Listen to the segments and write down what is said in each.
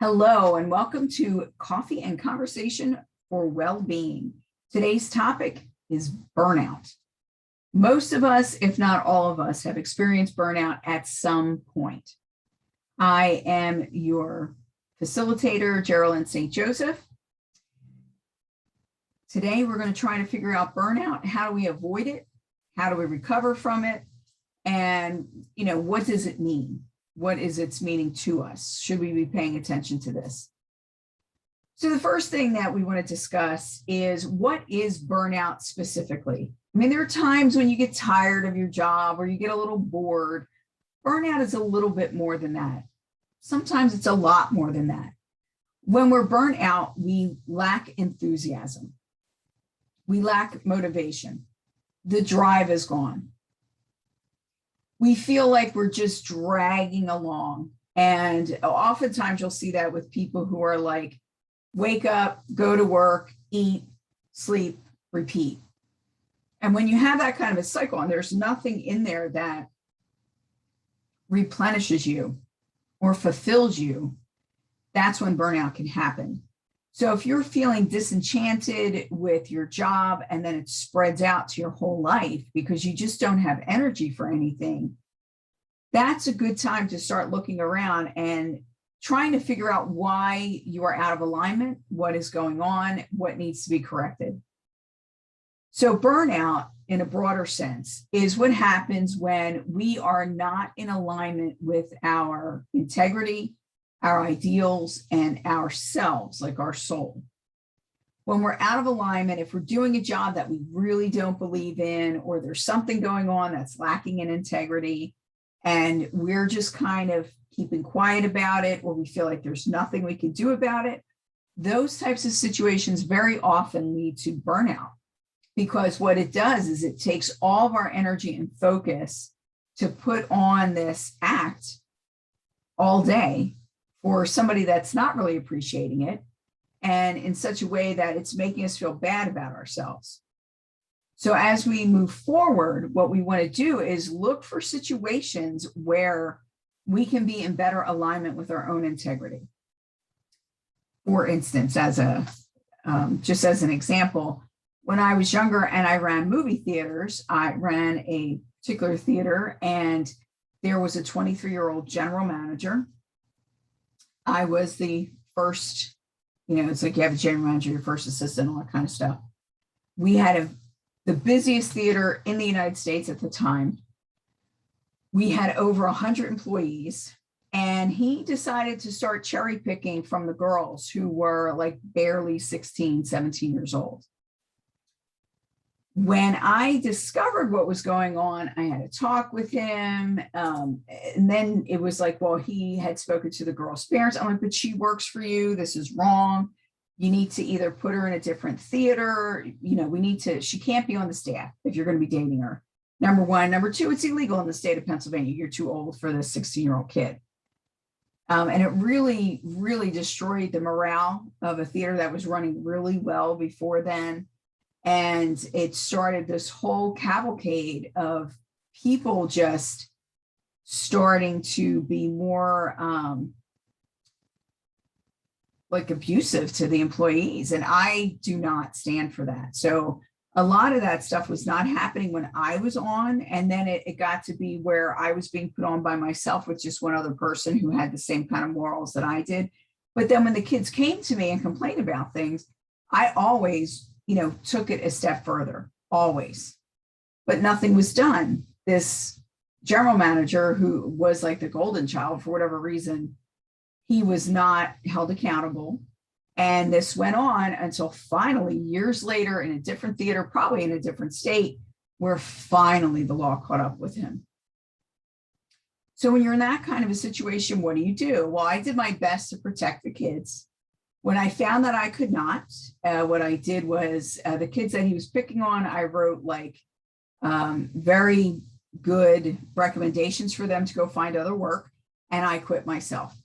Hello, and welcome to Coffee and Conversation for Well-Being. Today's topic is burnout. Most of us, if not all of us, have experienced burnout at some point. I am your facilitator, Geralyn St Joseph. Today, we're going to try to figure out burnout. How do we avoid it? How do we recover from it? And, what does it mean? What is its meaning to us? Should we be paying attention to this? So the first thing that we want to discuss is, what is burnout specifically? I mean, there are times when you get tired of your job or you get a little bored. Burnout is a little bit more than that. Sometimes it's a lot more than that. When we're burnt out, we lack enthusiasm. We lack motivation. The drive is gone. We feel like we're just dragging along. And oftentimes you'll see that with people who are like, wake up, go to work, eat, sleep, repeat. And when you have that kind of a cycle and there's nothing in there that replenishes you or fulfills you, that's when burnout can happen. So if you're feeling disenchanted with your job and then it spreads out to your whole life because you just don't have energy for anything, that's a good time to start looking around and trying to figure out why you are out of alignment, what is going on, what needs to be corrected. So burnout, in a broader sense, is what happens when we are not in alignment with our integrity, our ideals, and ourselves, like our soul. When we're out of alignment, if we're doing a job that we really don't believe in, or there's something going on that's lacking in integrity, and we're just kind of keeping quiet about it, or we feel like there's nothing we can do about it, those types of situations very often lead to burnout. Because what it does is it takes all of our energy and focus to put on this act all day for somebody that's not really appreciating it, and in such a way that it's making us feel bad about ourselves. So as we move forward, what we want to do is look for situations where we can be in better alignment with our own integrity. For instance, just as an example, when I was younger and I ran movie theaters, I ran a particular theater and there was a 23-year-old general manager. I was the first, it's like you have a general manager, your first assistant, all that kind of stuff. We had the busiest theater in the United States at the time. We had over 100 employees, and he decided to start cherry picking from the girls who were like barely 16, 17 years old. When I discovered what was going on, I had a talk with him. And then it was like, well, he had spoken to the girl's parents. I'm like, but she works for you. This is wrong. You need to either put her in a different theater. She can't be on the staff if you're going to be dating her. Number one. Number two, it's illegal in the state of Pennsylvania. You're too old for this 16-year-old kid. And it really, really destroyed the morale of a theater that was running really well before then. And it started this whole cavalcade of people just starting to be more like abusive to the employees. And I do not stand for that. So a lot of that stuff was not happening when I was on. And then it got to be where I was being put on by myself with just one other person who had the same kind of morals that I did. But then when the kids came to me and complained about things, I always took it a step further, always, but nothing was done. This general manager, who was like the golden child for whatever reason, he was not held accountable. And this went on until finally, years later, in a different theater, probably in a different state, where finally the law caught up with him. So when you're in that kind of a situation, what do? Well, I did my best to protect the kids. When I found that I could not, what I did was the kids that he was picking on, I wrote very good recommendations for them to go find other work, and I quit myself.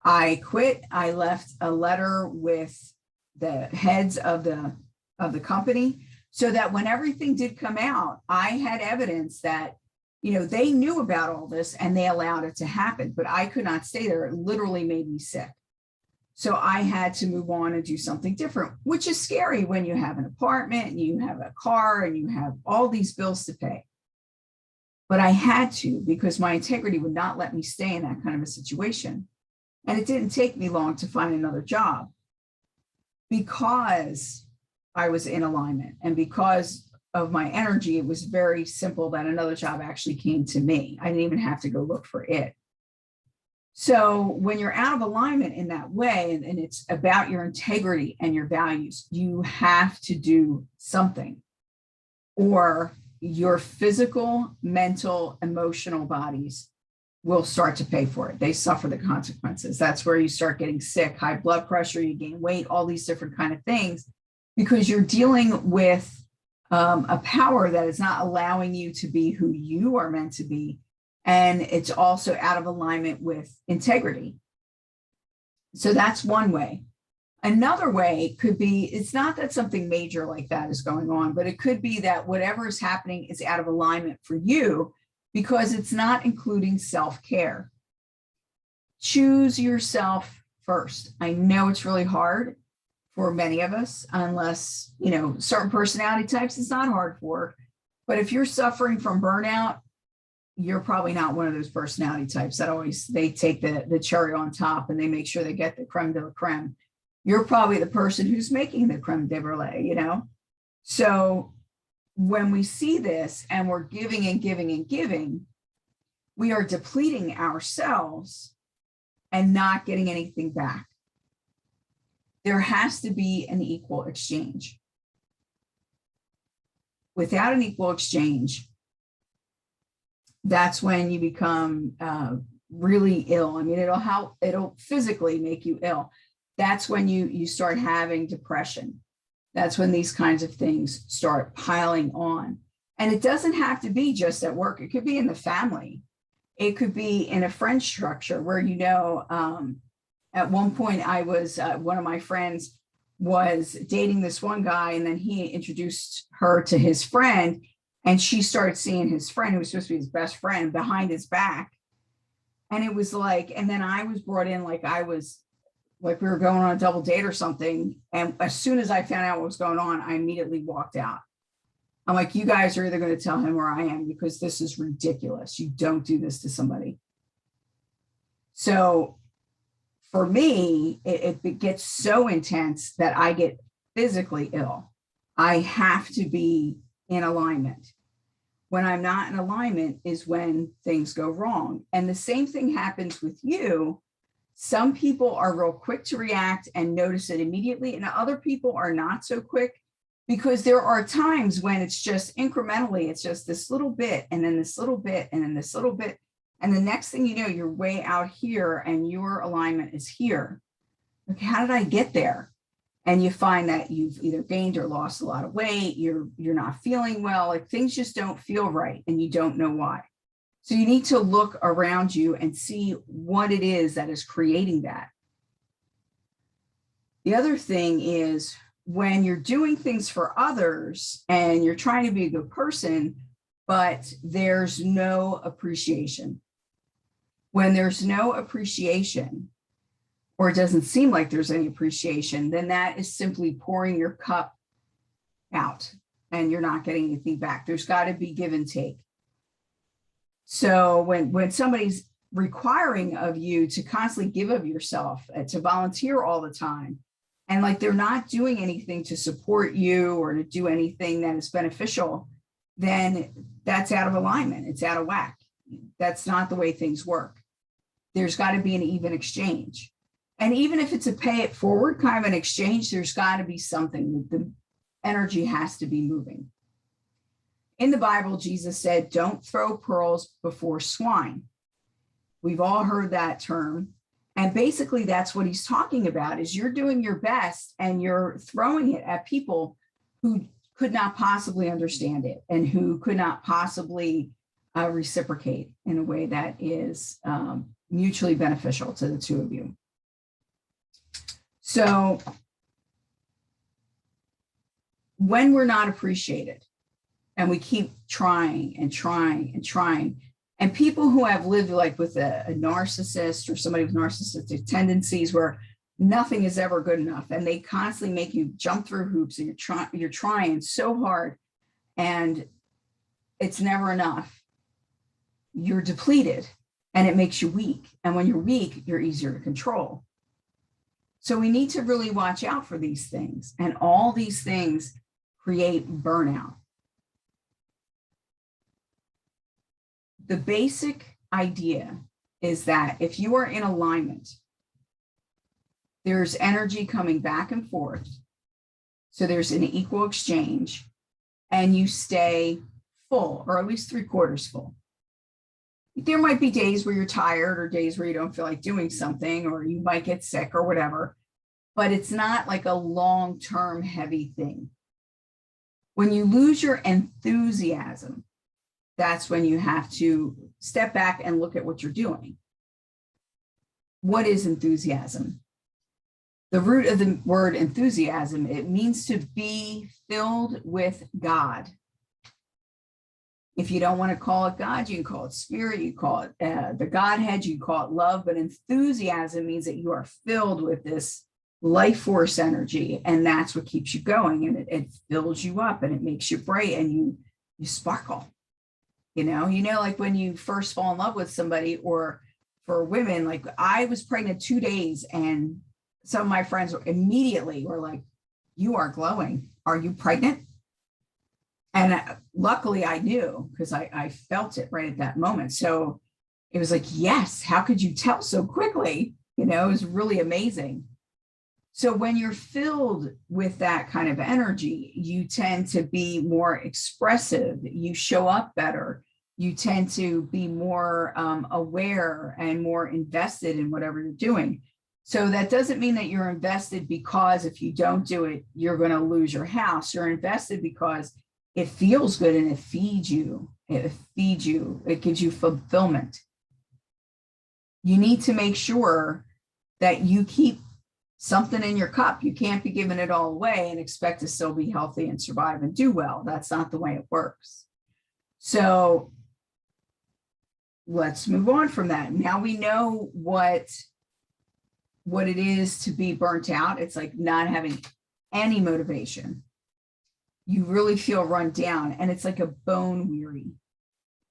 I quit. I left a letter with the heads of the company so that when everything did come out, I had evidence that they knew about all this and they allowed it to happen, but I could not stay there. It literally made me sick. So I had to move on and do something different, which is scary when you have an apartment and you have a car and you have all these bills to pay. But I had to, because my integrity would not let me stay in that kind of a situation. And it didn't take me long to find another job because I was in alignment, and because of my energy, it was very simple that another job actually came to me. I didn't even have to go look for it. So when you're out of alignment in that way, and it's about your integrity and your values, you have to do something, or your physical, mental, emotional bodies will start to pay for it. They suffer the consequences. That's where you start getting sick, high blood pressure, you gain weight, all these different kind of things, because you're dealing with a power that is not allowing you to be who you are meant to be. And it's also out of alignment with integrity. So that's one way. Another way could be, it's not that something major like that is going on, but it could be that whatever is happening is out of alignment for you because it's not including self-care. Choose yourself first. I know it's really hard for many of us, unless, certain personality types it's not hard for. But if you're suffering from burnout, you're probably not one of those personality types that they take the cherry on top and they make sure they get the creme de la creme. You're probably the person who's making the creme de brulee, So when we see this and we're giving and giving and giving, we are depleting ourselves and not getting anything back. There has to be an equal exchange. Without an equal exchange, that's when you become really ill. I mean, it'll physically make you ill. That's when you start having depression. That's when these kinds of things start piling on. And it doesn't have to be just at work. It could be in the family. It could be in a friend structure where, at one point I was, one of my friends was dating this one guy, and then he introduced her to his friend, and she started seeing his friend, who was supposed to be his best friend, behind his back. And it was like, and then I was brought in like we were going on a double date or something. And as soon as I found out what was going on, I immediately walked out. I'm like, you guys are either going to tell him or I am, because this is ridiculous. You don't do this to somebody. So for me, it gets so intense that I get physically ill. I have to be in alignment. When I'm not in alignment is when things go wrong. And the same thing happens with you. Some people are real quick to react and notice it immediately, and other people are not so quick, because there are times when it's just incrementally, it's just this little bit, and then this little bit, and then this little bit. And the next thing you know, you're way out here and your alignment is here. Okay, how did I get there? And you find that you've either gained or lost a lot of weight, you're not feeling well, like things just don't feel right and you don't know why. So you need to look around you and see what it is that is creating that. The other thing is, when you're doing things for others and you're trying to be a good person, but there's no appreciation. When there's no appreciation, or it doesn't seem like there's any appreciation, then that is simply pouring your cup out and you're not getting anything back. There's got to be give and take. So when somebody's requiring of you to constantly give of yourself, to volunteer all the time, and like they're not doing anything to support you or to do anything that is beneficial, then that's out of alignment. It's out of whack. That's not the way things work. There's got to be an even exchange. And even if it's a pay it forward kind of an exchange, there's got to be something. The energy has to be moving. In the Bible, Jesus said, don't throw pearls before swine. We've all heard that term. And basically that's what he's talking about, is you're doing your best and you're throwing it at people who could not possibly understand it and who could not possibly reciprocate in a way that is mutually beneficial to the two of you. So when we're not appreciated and we keep trying and trying and trying, and people who have lived like with a narcissist or somebody with narcissistic tendencies, where nothing is ever good enough. And they constantly make you jump through hoops, and you're trying so hard and it's never enough. You're depleted and it makes you weak. And when you're weak, you're easier to control. So we need to really watch out for these things. And all these things create burnout. The basic idea is that if you are in alignment, there's energy coming back and forth. So there's an equal exchange, and you stay full, or at least 3/4 full. There might be days where you're tired, or days where you don't feel like doing something, or you might get sick or whatever, but it's not like a long-term heavy thing. When you lose your enthusiasm, that's when you have to step back and look at what you're doing. What is enthusiasm? The root of the word enthusiasm, it means to be filled with God. If you don't want to call it God, you can call it spirit, you call it the Godhead, you call it love, but enthusiasm means that you are filled with this life force energy, and that's what keeps you going, and it fills you up, and it makes you bright, and you sparkle. You know, like when you first fall in love with somebody, or for women, like I was pregnant 2 days, and some of my friends immediately were like, "You are glowing. Are you pregnant?" And luckily I knew, because I felt it right at that moment. So it was like, yes, how could you tell so quickly? It was really amazing. So when you're filled with that kind of energy, you tend to be more expressive. You show up better. You tend to be more aware and more invested in whatever you're doing. So that doesn't mean that you're invested because if you don't do it, you're going to lose your house. You're invested because it feels good and it feeds you. It gives you fulfillment. You need to make sure that you keep something in your cup. You can't be giving it all away and expect to still be healthy and survive and do well. That's not the way it works. So let's move on from that. Now we know what it is to be burnt out. It's like not having any motivation. You really feel run down, and it's like a bone weary.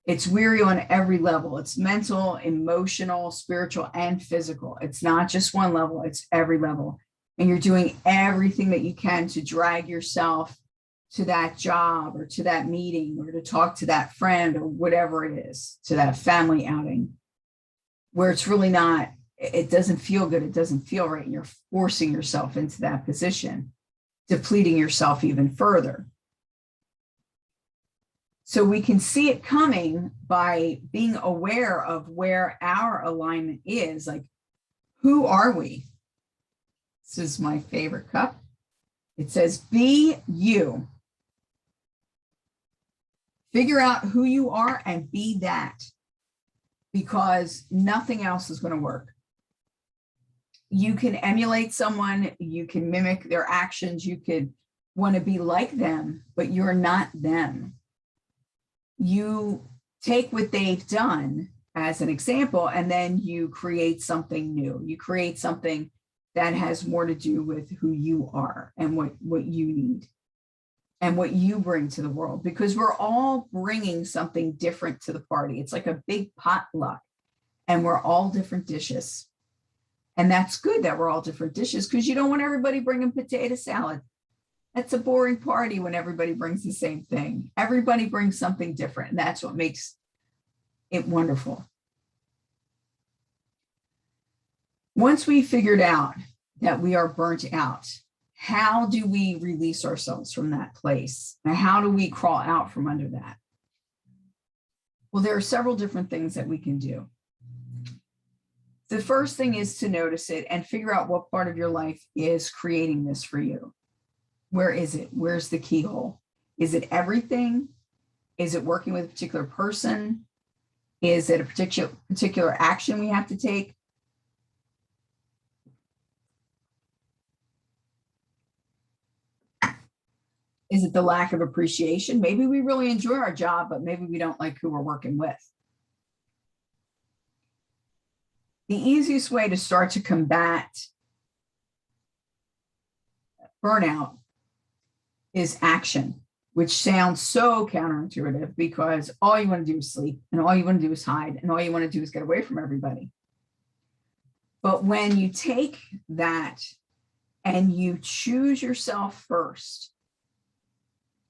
It's weary on every level. It's mental, emotional, spiritual, and physical. It's not just one level, it's every level. And you're doing everything that you can to drag yourself to that job or to that meeting or to talk to that friend or whatever it is, to that family outing, where it's really not, it doesn't feel good. It doesn't feel right. And you're forcing yourself into that position, depleting yourself even further. So we can see it coming by being aware of where our alignment is. Like, who are we? This is my favorite cup. It says, be you. Figure out who you are and be that, because nothing else is going to work. You can emulate someone, you can mimic their actions, you could want to be like them, but you're not them. You take what they've done as an example, and then you create something new. You create something that has more to do with who you are and what you need and what you bring to the world, because we're all bringing something different to the party. It's like a big potluck, and we're all different dishes. And that's good that we're all different dishes, because you don't want everybody bringing potato salad. That's a boring party when everybody brings the same thing. Everybody brings something different, and that's what makes it wonderful. Once we figured out that we are burnt out, how do we release ourselves from that place? And how do we crawl out from under that? Well, there are several different things that we can do. The first thing is to notice it and figure out what part of your life is creating this for you. Where is it? Where's the keyhole? Is it everything? Is it working with a particular person? Is it a particular action we have to take? Is it the lack of appreciation? Maybe we really enjoy our job, but maybe we don't like who we're working with. The easiest way to start to combat burnout is action, which sounds so counterintuitive because all you want to do is sleep and all you want to do is hide and all you want to do is get away from everybody. But when you take that and you choose yourself first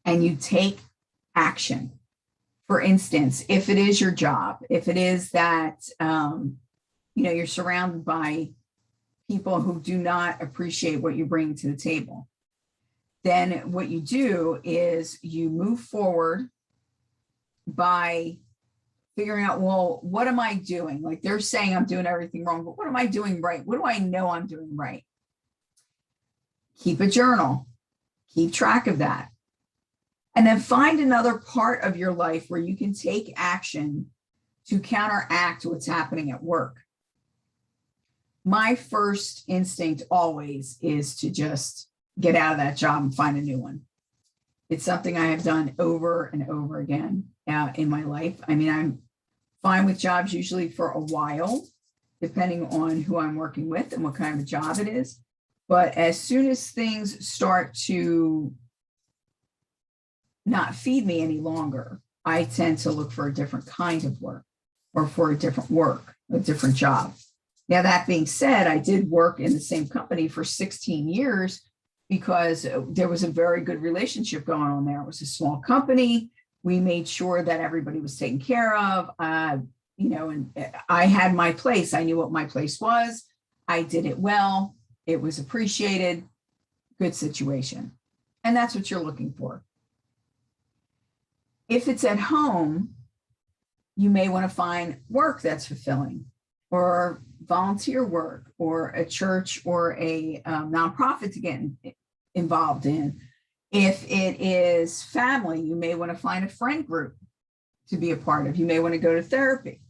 and you take action, for instance, if it is your job, if it is that, you're surrounded by people who do not appreciate what you bring to the table, then what you do is you move forward by figuring out, well, what am I doing? Like they're saying I'm doing everything wrong, but what am I doing right? What do I know I'm doing right? Keep a journal, keep track of that. And then find another part of your life where you can take action to counteract what's happening at work. My first instinct always is to just get out of that job and find a new one. It's something I have done over and over again in my life. I mean, I'm fine with jobs usually for a while, depending on who I'm working with and what kind of a job it is. But as soon as things start to not feed me any longer, I tend to look for a different kind of work or for a different job. Now, that being said, I did work in the same company for 16 years because there was a very good relationship going on there. It was a small company. We made sure that everybody was taken care of, and I had my place. I knew what my place was. I did it well. It was appreciated. Good situation. And that's what you're looking for. If it's at home, you may want to find work that's fulfilling or volunteer work or a church or a nonprofit to get involved in. If it is family, you may want to find a friend group to be a part of. You may want to go to therapy.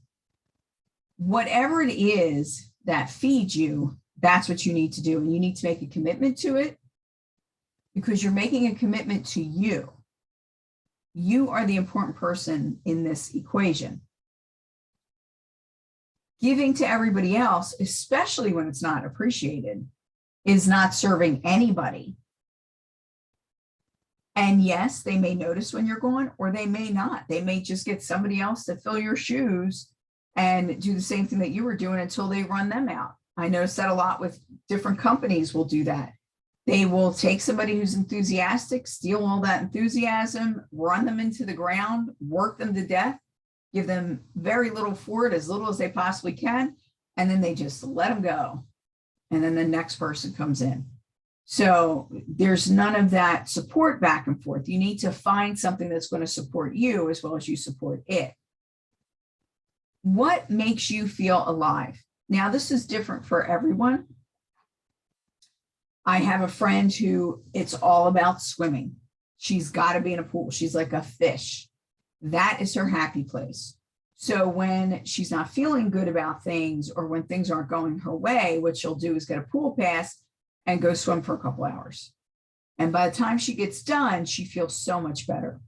Whatever it is that feeds you, that's what you need to do. And you need to make a commitment to it because you're making a commitment to you. You are the important person in this equation. Giving to everybody else, especially when it's not appreciated, is not serving anybody. And yes, they may notice when you're gone, or they may not. They may just get somebody else to fill your shoes and do the same thing that you were doing until they run them out. I notice that a lot with different companies will do that. They will take somebody who's enthusiastic, steal all that enthusiasm, run them into the ground, work them to death, give them very little for it, as little as they possibly can, and then they just let them go. And then the next person comes in. So there's none of that support back and forth. You need to find something that's going to support you as well as you support it. What makes you feel alive? Now, this is different for everyone. I have a friend who it's all about swimming. She's got to be in a pool. She's like a fish. That is her happy place. So when she's not feeling good about things or when things aren't going her way, what she'll do is get a pool pass and go swim for a couple hours. And by the time she gets done, she feels so much better.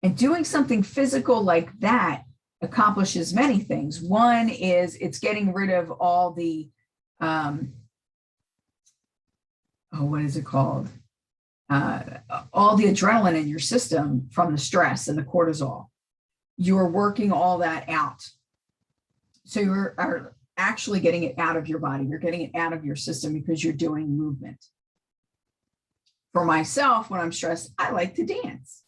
And doing something physical like that accomplishes many things. One is it's getting rid of all the, what is it called? All the adrenaline in your system from the stress and the cortisol. You're working all that out. So you are actually getting it out of your body. You're getting it out of your system because you're doing movement. For myself, when I'm stressed, I like to dance.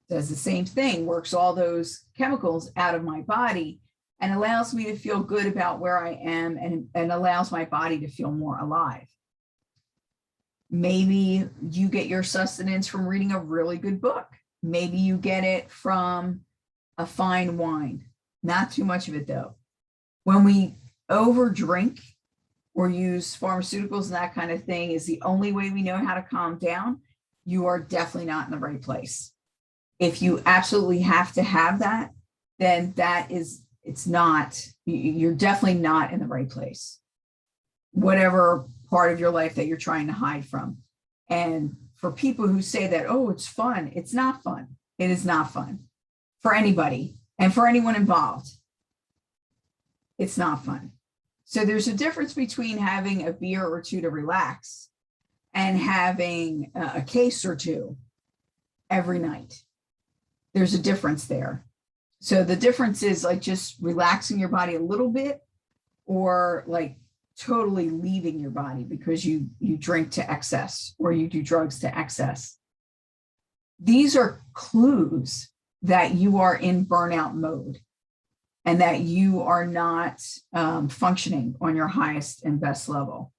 Does the same thing, works all those chemicals out of my body and allows me to feel good about where I am and allows my body to feel more alive. Maybe you get your sustenance from reading a really good book. Maybe you get it from a fine wine. Not too much of it though. When we overdrink or use pharmaceuticals and that kind of thing is the only way we know how to calm down, you are definitely not in the right place. If you absolutely have to have that, then you're definitely not in the right place. Whatever part of your life that you're trying to hide from. And for people who say that, oh, it's fun, it's not fun. It is not fun for anybody and for anyone involved. It's not fun. So there's a difference between having a beer or two to relax and having a case or two every night. There's a difference there. So the difference is like just relaxing your body a little bit, or like totally leaving your body because you drink to excess or you do drugs to excess. These are clues that you are in burnout mode and that you are not functioning on your highest and best level.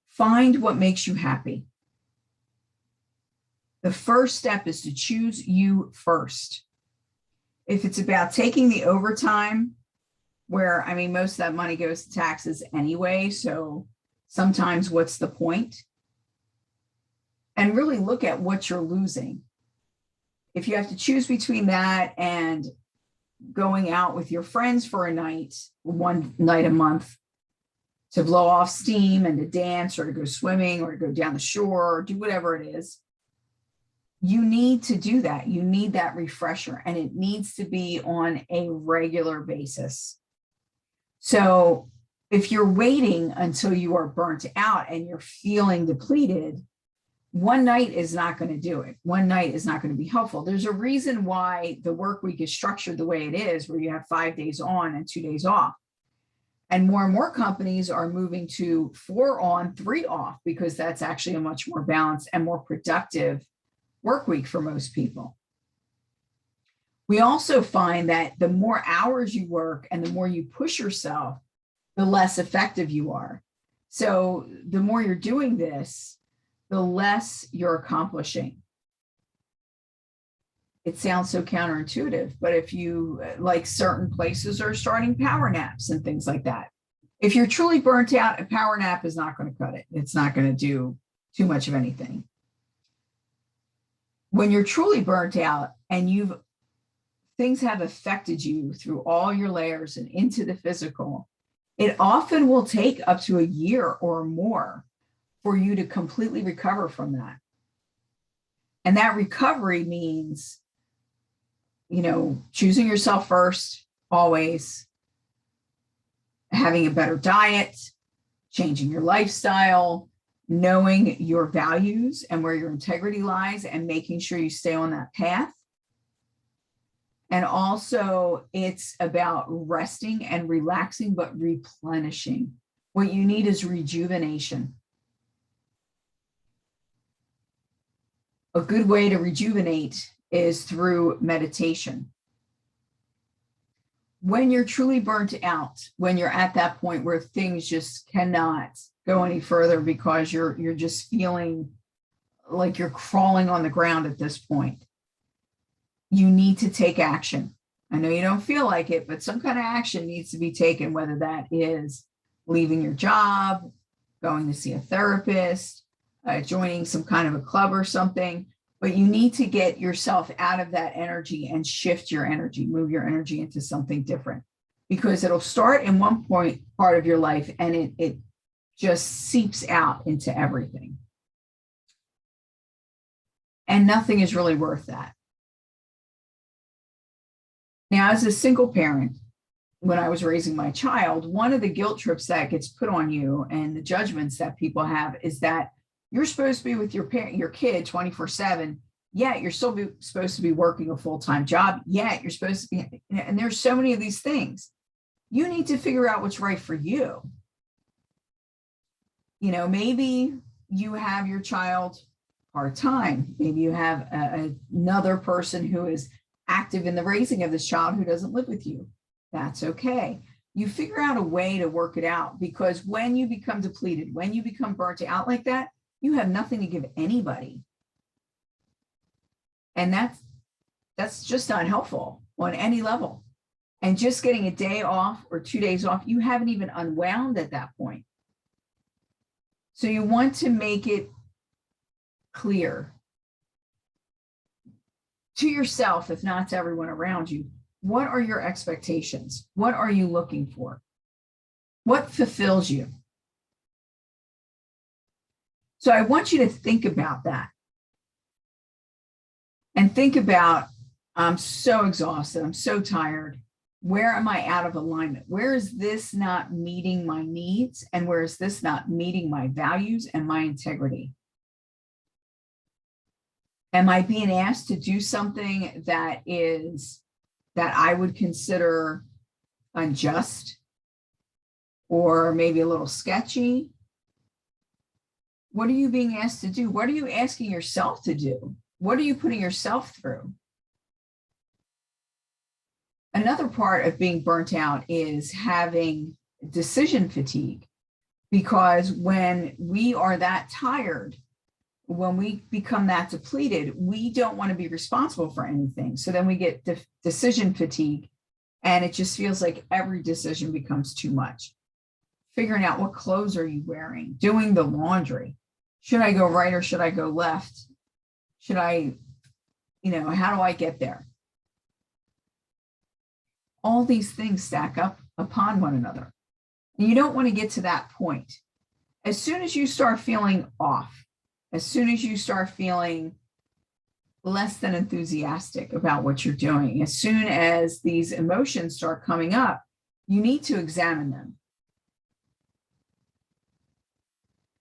Find what makes you happy. The first step is to choose you first. If it's about taking the overtime, where, I mean, most of that money goes to taxes anyway, so sometimes what's the point? And really look at what you're losing. If you have to choose between that and going out with your friends for a night, one night a month, to blow off steam and to dance or to go swimming or to go down the shore or do whatever it is, you need to do that. You need that refresher, and it needs to be on a regular basis. So if you're waiting until you are burnt out and you're feeling depleted, one night is not going to do it. One night is not going to be helpful. There's a reason why the work week is structured the way it is, where you have 5 days on and 2 days off. And more companies are moving to 4 on, 3 off, because that's actually a much more balanced and more productive work week for most people. We also find that the more hours you work and the more you push yourself, the less effective you are. So the more you're doing this, the less you're accomplishing. It sounds so counterintuitive, but if you, like, certain places are starting power naps and things like that. If you're truly burnt out, a power nap is not going to cut it. It's not going to do too much of anything. When you're truly burnt out and things have affected you through all your layers and into the physical, it often will take up to a year or more for you to completely recover from that. And that recovery means, choosing yourself first, always, having a better diet, changing your lifestyle, knowing your values and where your integrity lies and making sure you stay on that path. And also it's about resting and relaxing, but replenishing. What you need is rejuvenation. A good way to rejuvenate is through meditation. When you're truly burnt out, when you're at that point where things just cannot go any further because you're just feeling like you're crawling on the ground at this point, you need to take action. I know you don't feel like it, but some kind of action needs to be taken, whether that is leaving your job, going to see a therapist, joining some kind of a club or something. But you need to get yourself out of that energy and shift your energy, move your energy into something different, because it'll start in one part of your life and it just seeps out into everything. And nothing is really worth that. Now, as a single parent, when I was raising my child, one of the guilt trips that gets put on you and the judgments that people have is that you're supposed to be with your kid 24/7, yet you're still supposed to be working a full-time job, yet you're supposed to be, and there's so many of these things. You need to figure out what's right for you. Maybe you have your child part-time. Maybe you have another person who is active in the raising of this child who doesn't live with you. That's okay. You figure out a way to work it out, because when you become depleted, when you become burnt out like that, you have nothing to give anybody. And that's just not helpful on any level. And just getting a day off or 2 days off, you haven't even unwound at that point. So you want to make it clear to yourself, if not to everyone around you, what are your expectations? What are you looking for? What fulfills you? So I want you to think about that. And think about, I'm so exhausted, I'm so tired. Where am I out of alignment? Where is this not meeting my needs? And where is this not meeting my values and my integrity? Am I being asked to do something that I would consider unjust or maybe a little sketchy? What are you being asked to do? What are you asking yourself to do? What are you putting yourself through? Another part of being burnt out is having decision fatigue, because when we are that tired, when we become that depleted, we don't want to be responsible for anything. So then we get decision fatigue, and it just feels like every decision becomes too much. Figuring out what clothes are you wearing, doing the laundry. Should I go right or should I go left? Should I, how do I get there? All these things stack up upon one another. And you don't want to get to that point. As soon as you start feeling off, as soon as you start feeling less than enthusiastic about what you're doing, as soon as these emotions start coming up, you need to examine them.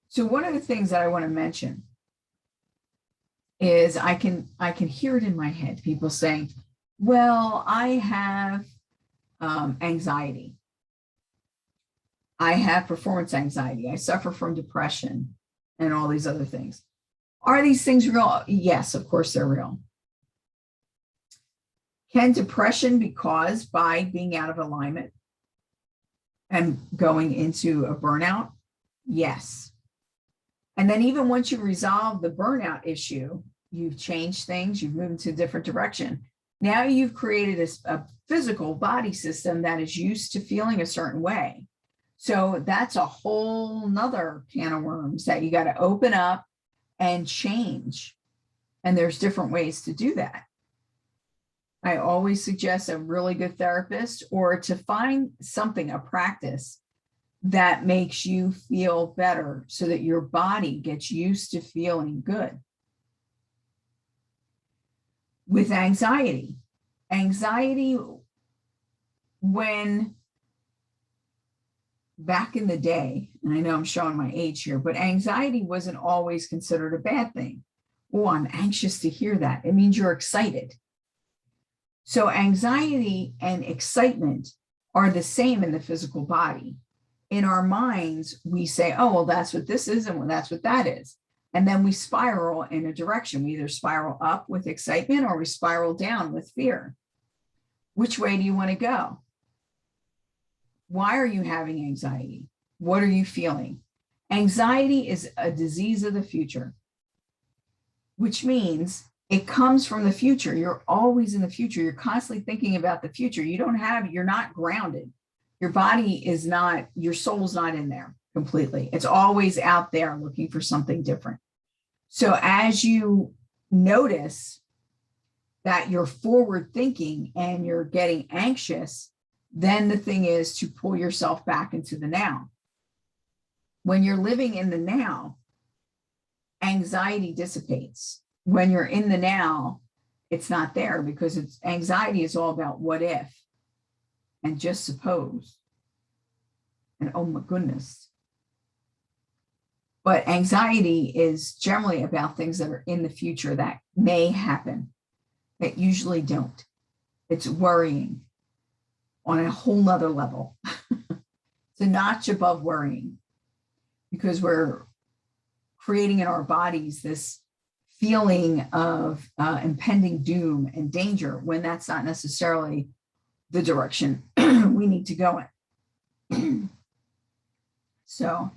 So one of the things that I want to mention is I can hear it in my head, people saying, well, I have anxiety. I have performance anxiety. I suffer from depression and all these other things. Are these things real? Yes, of course they're real. Can depression be caused by being out of alignment and going into a burnout? Yes. And then even once you resolve the burnout issue, you've changed things, you've moved into a different direction. Now you've created a physical body system that is used to feeling a certain way. So that's a whole nother can of worms that you got to open up and change. And there's different ways to do that. I always suggest a really good therapist, or to find something, a practice that makes you feel better so that your body gets used to feeling good. With anxiety, when back in the day, and I know I'm showing my age here, but anxiety wasn't always considered a bad thing. Oh, I'm anxious to hear that. It means you're excited. So anxiety and excitement are the same in the physical body. In our minds, we say, oh, well, that's what this is, and well, that's what that is. And then we spiral in a direction. We either spiral up with excitement or we spiral down with fear. Which way do you want to go? Why are you having anxiety? What are you feeling? Anxiety is a disease of the future, which means it comes from the future. You're always in the future. You're constantly thinking about the future. You're not grounded. Your body is not, your soul's not in there completely. It's always out there looking for something different. So as you notice that you're forward thinking and you're getting anxious, then the thing is to pull yourself back into the now. When you're living in the now, anxiety dissipates. When you're in the now, it's not there, because anxiety is all about what if and just suppose and oh my goodness. But anxiety is generally about things that are in the future that may happen, that usually don't. It's worrying on a whole nother level. It's a notch above worrying, because we're creating in our bodies this feeling of impending doom and danger, when that's not necessarily the direction we need to go in. So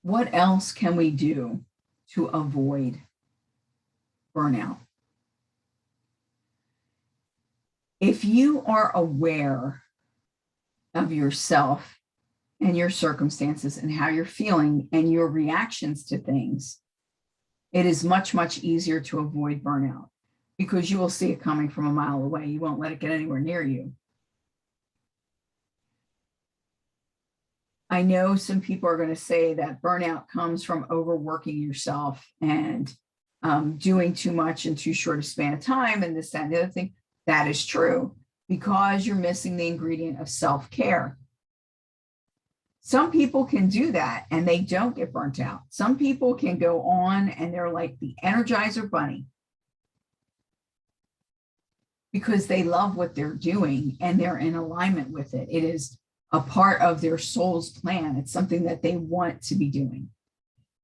what else can we do to avoid burnout? If you are aware of yourself and your circumstances and how you're feeling and your reactions to things, it is much, much easier to avoid burnout, because you will see it coming from a mile away. You won't let it get anywhere near you. I know some people are going to say that burnout comes from overworking yourself and doing too much in too short a span of time and this, that, and the other thing. That is true because you're missing the ingredient of self-care. Some people can do that and they don't get burnt out. Some people can go on and they're like the Energizer Bunny because they love what they're doing and they're in alignment with it. It is a part of their soul's plan. It's something that they want to be doing.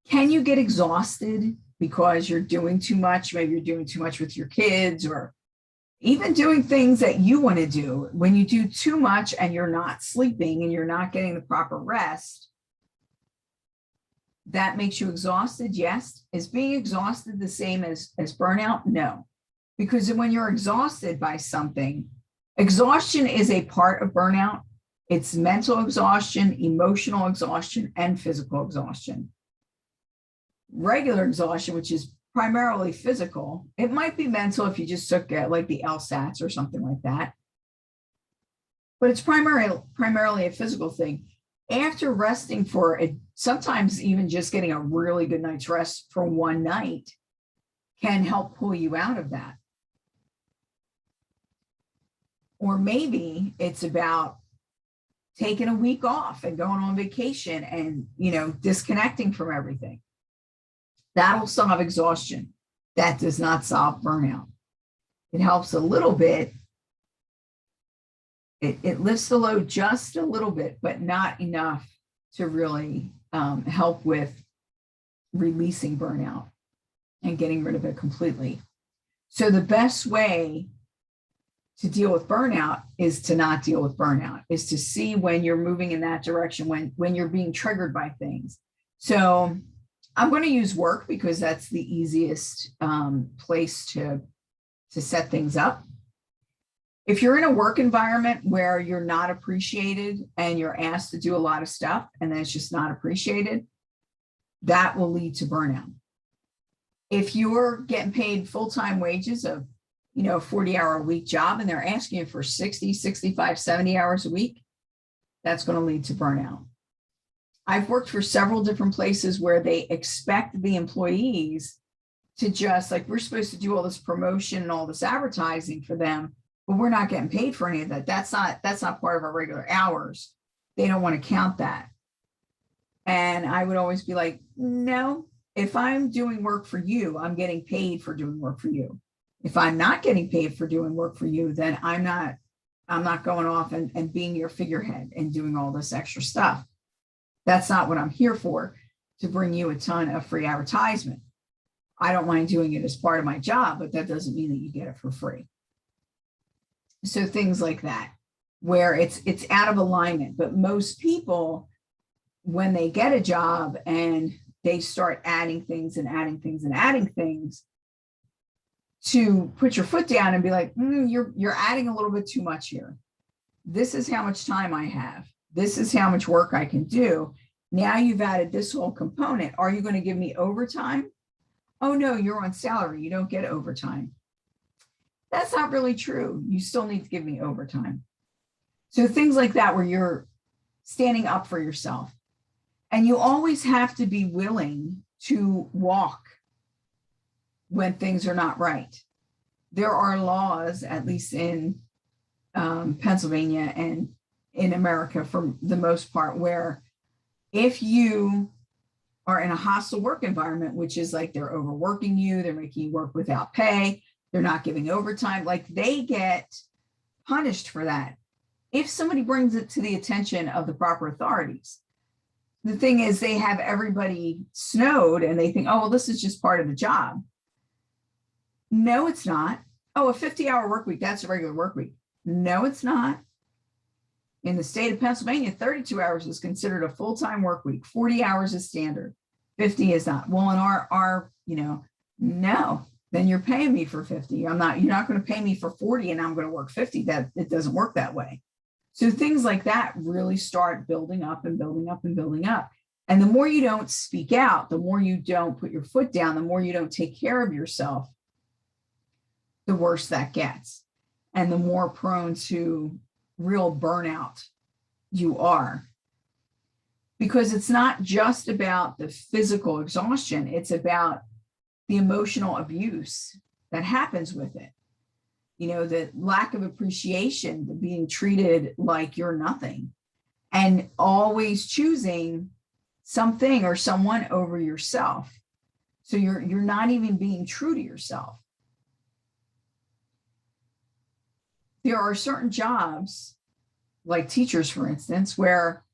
Can you get exhausted because you're doing too much? Maybe you're doing too much with your kids or even doing things that you want to do. When you do too much and you're not sleeping and you're not getting the proper rest, that makes you exhausted. Yes. Is being exhausted the same as burnout? No, because when you're exhausted by something, exhaustion is a part of burnout. It's mental exhaustion, emotional exhaustion, and physical exhaustion. Regular exhaustion, which is primarily physical, it might be mental if you just took like the LSATs or something like that, but it's primarily a physical thing. After resting sometimes even just getting a really good night's rest for one night can help pull you out of that. Or maybe it's about taking a week off and going on vacation and, disconnecting from everything. That'll solve exhaustion. That does not solve burnout. It helps a little bit. It lifts the load just a little bit, but not enough to really help with releasing burnout and getting rid of it completely. So the best way to deal with burnout is to not deal with burnout, is to see when you're moving in that direction, when you're being triggered by things. So I'm going to use work because that's the easiest place to set things up. If you're in a work environment where you're not appreciated and you're asked to do a lot of stuff and then it's just not appreciated, that will lead to burnout. If you're getting paid full-time wages of, a 40-hour-a-week job and they're asking you for 60, 65, 70 hours a week, that's going to lead to burnout. I've worked for several different places where they expect the employees to just we're supposed to do all this promotion and all this advertising for them, but we're not getting paid for any of that. That's not part of our regular hours. They don't want to count that. And I would always be like, no, if I'm doing work for you, I'm getting paid for doing work for you. If I'm not getting paid for doing work for you, then I'm not going off and being your figurehead and doing all this extra stuff. That's not what I'm here for, to bring you a ton of free advertisement. I don't mind doing it as part of my job, but that doesn't mean that you get it for free. So things like that, where it's out of alignment. But most people, when they get a job and they start adding things and adding things and adding things, to put your foot down and be like, you're adding a little bit too much here. This is how much time I have. This is how much work I can do. Now you've added this whole component. Are you going to give me overtime? Oh, no, you're on salary. You don't get overtime. That's not really true. You still need to give me overtime. So things like that, where you're standing up for yourself. And you always have to be willing to walk when things are not right. There are laws, at least in Pennsylvania and in America for the most part, where if you are in a hostile work environment, which is like they're overworking you, they're making you work without pay, they're not giving overtime, they get punished for that if somebody brings it to the attention of the proper authorities. The thing is, they have everybody snowed and they think, oh, well, this is just part of the job. No, it's not. Oh, a 50-hour work week, that's a regular work week. No, it's not. In the state of Pennsylvania, 32 hours is considered a full-time work week. 40 hours is standard. 50 is not. Well, in our no, then you're paying me for 50. You're not going to pay me for 40 and I'm going to work 50. That it doesn't work that way. So things like that really start building up and building up and building up. And the more you don't speak out, the more you don't put your foot down, the more you don't take care of yourself, the worse that gets. And the more prone to real burnout you are. because it's not just about the physical exhaustion, it's about the emotional abuse that happens with it. You know, the lack of appreciation, the being treated like you're nothing, and always choosing something or someone over yourself. So you're not even being true to yourself. There are certain jobs, like teachers, for instance, where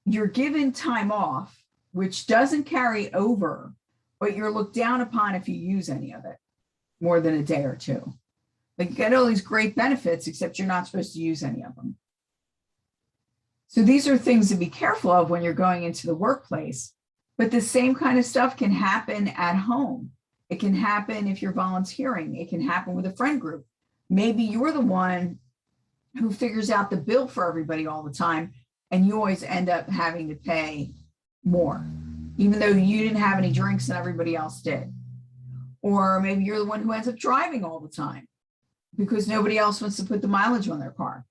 you're given time off, which doesn't carry over, but you're looked down upon if you use any of it more than a day or two. Like, you get all these great benefits, except you're not supposed to use any of them. So these are things to be careful of when you're going into the workplace. But the same kind of stuff can happen at home. It can happen if you're volunteering. It can happen with a friend group. Maybe you're the one who figures out the bill for everybody all the time, and you always end up having to pay more, even though you didn't have any drinks and everybody else did. Or maybe you're the one who ends up driving all the time because nobody else wants to put the mileage on their car.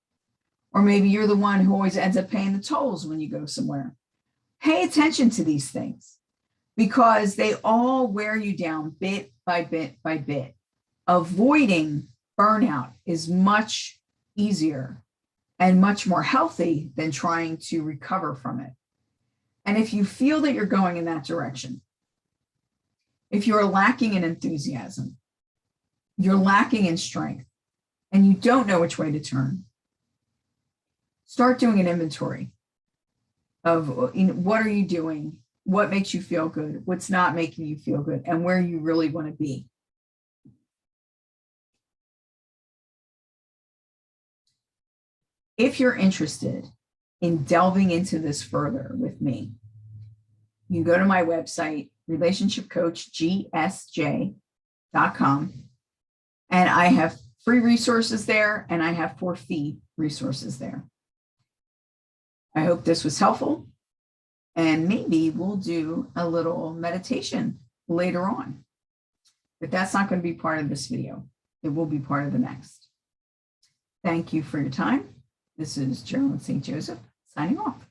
Or maybe you're the one who always ends up paying the tolls when you go somewhere. Pay attention to these things because they all wear you down bit by bit by bit. Avoiding burnout is much easier and much more healthy than trying to recover from it. And if you feel that you're going in that direction, if you're lacking in enthusiasm, you're lacking in strength, and you don't know which way to turn, start doing an inventory of what are you doing, what makes you feel good, what's not making you feel good, and where you really want to be. If you're interested in delving into this further with me, you go to my website, relationshipcoachgsj.com, and I have free resources there, and I have for fee resources there. I hope this was helpful, and maybe we'll do a little meditation later on. But that's not going to be part of this video. It will be part of the next. Thank you for your time. This is Geralyn St Joseph signing off.